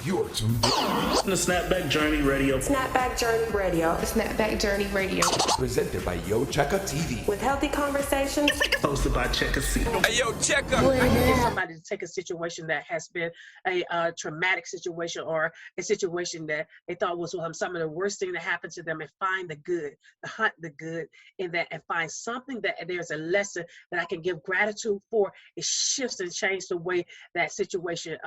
You're tuned in. The Snapback Journey Radio. Snapback Journey Radio. The Snapback Journey Radio. Presented by Checka TV. With healthy conversations. Hosted by Checka. Hey, Checka. I need somebody to take a situation that has been a traumatic situation or a situation that they thought was some of the worst thing that happened to them and find the good, hunt the good in that and find something that there's a lesson that I can give gratitude for. It shifts and changes the way that situation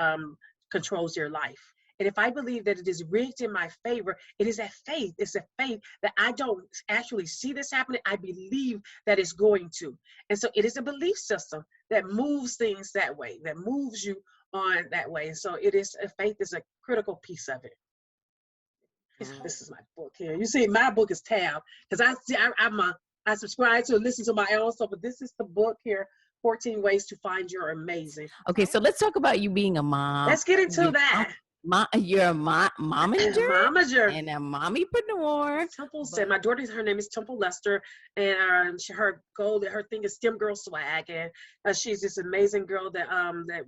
controls your life. And if I believe that it is rigged in my favor, it is a faith. It's a faith that I don't actually see this happening. I believe that it's going to. And so it is a belief system that moves things that way, that moves you on that way. And so it is a faith is a critical piece of it. This is my book here. You see, my book is tab because I subscribe to and listen to my own stuff, but this is the book here. 14 Ways to Find Your Amazing. Okay, so let's talk about you being a mom. Let's get into that. You're a momager Momager and a mommypreneur. Temple said, my daughter, her name is Temple Lester, and her goal, her thing is STEM Girl Swag, and she's this amazing girl that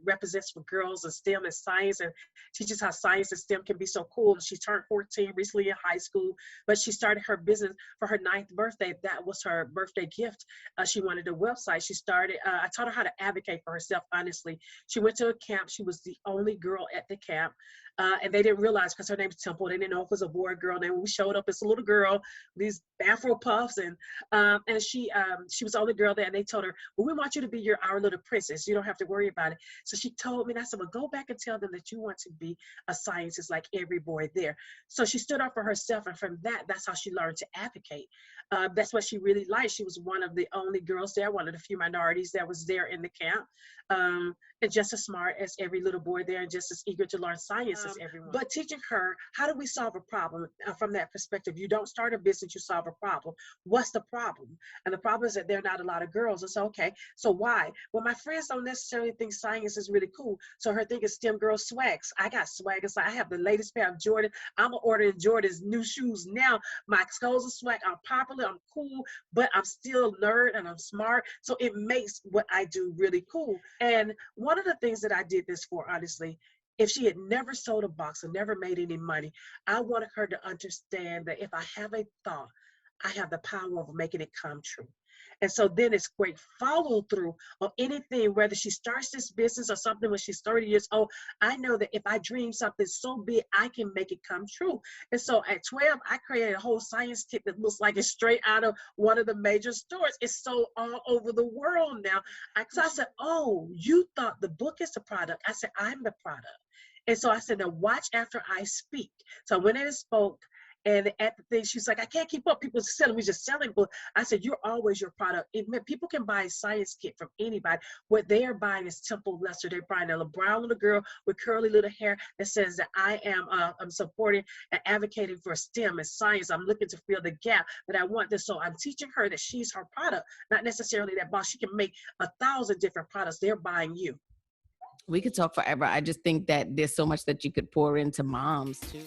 represents for girls in STEM and science, and teaches how science and STEM can be so cool. She turned 14 recently in high school, but she started her business for her 9th birthday. That was her birthday gift. She wanted a website. She started. I taught her how to advocate for herself. Honestly, she went to a camp. She was the only girl at the camp. And they didn't realize because her name's Temple. They didn't know if it was a boy or girl. And then when we showed up, it's a little girl, these Afro puffs, and she was the only girl there. And they told her, "Well, we want you to be our little princess. You don't have to worry about it." So she told me, and I said, "Well, go back and tell them that you want to be a scientist like every boy there." So she stood up for herself, and from that's how she learned to advocate. That's what she really liked. She was one of the only girls there, one of the few minorities that was there in the camp, and just as smart as every little boy there, and just as eager to learn science as everyone. But teaching her, how do we solve a problem from that perspective? You don't start a business, you solve a problem. What's the problem? And the problem is that there are not a lot of girls. And so, okay, so why? Well, my friends don't necessarily think science is really cool. So her thing is STEM Girl Swags. I got swag. So I have the latest pair of Jordan. I'm ordering Jordan's new shoes now. My clothes are swag. I'm popular. I'm cool, but I'm still a nerd and I'm smart. So it makes what I do really cool. And one of the things that I did this for, honestly, if she had never sold a box or never made any money, I wanted her to understand that if I have a thought, I have the power of making it come true. And so then it's great follow through on anything, whether she starts this business or something when she's 30 years old. I know that if I dream something so big, I can make it come true. And so at 12, I created a whole science kit that looks like it's straight out of one of the major stores. It's sold all over the world now. So I said, "Oh, you thought the book is the product." I said, "I'm the product." And so I said, "Now watch after I speak." So I went in and spoke. And at the thing, she's like, "I can't keep up. People selling me just selling." But I said, "You're always your product." People can buy a science kit from anybody. What they are buying is Temple Lester. They're buying a brown little girl with curly little hair that says that I'm supporting and advocating for STEM and science. I'm looking to fill the gap that I want this. So I'm teaching her that she's her product, not necessarily that boss. She can make 1,000 different products. They're buying you. We could talk forever. I just think that there's so much that you could pour into moms too.